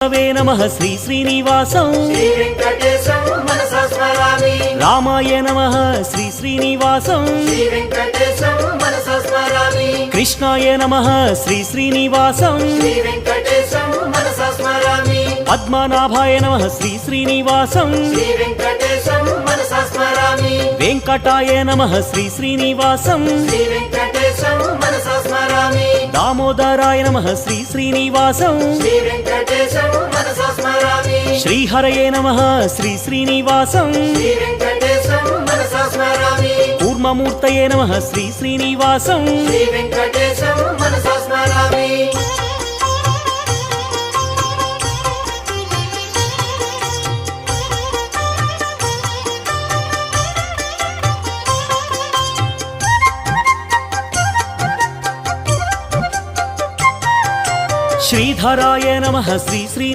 वे नमः श्री श्रीनिवासं श्री वेंकटेशं मनसा स्मरामि। रामाय नमः श्री श्रीनिवासं श्री वेंकटेशं मनसा स्मरामि। कृष्णाय नमः श्री श्रीनिवासं श्री वेंकटेशं मनसा स्मरामि। पद्मनाभाय नमः श्री श्रीनिवासं श्री वेंकटेशं मनसा स्मरामि। वेंकटाय नमः श्री श्रीनिवासं श्री वेंकटेशं मनसा स्मरामि। दामोदराय नमः श्री श्रीनिवासं श्री वेंकटेशं मनसा स्मरामि। श्रीहरये नमः श्री श्रीनिवासं श्री वेंकटेशं मनसा स्मरामि। कूर्ममूर्तये नमः श्री श्रीनिवासं श्री वेंकटेशं मनसा स्मरामि। श्रीधराय नमः श्री श्री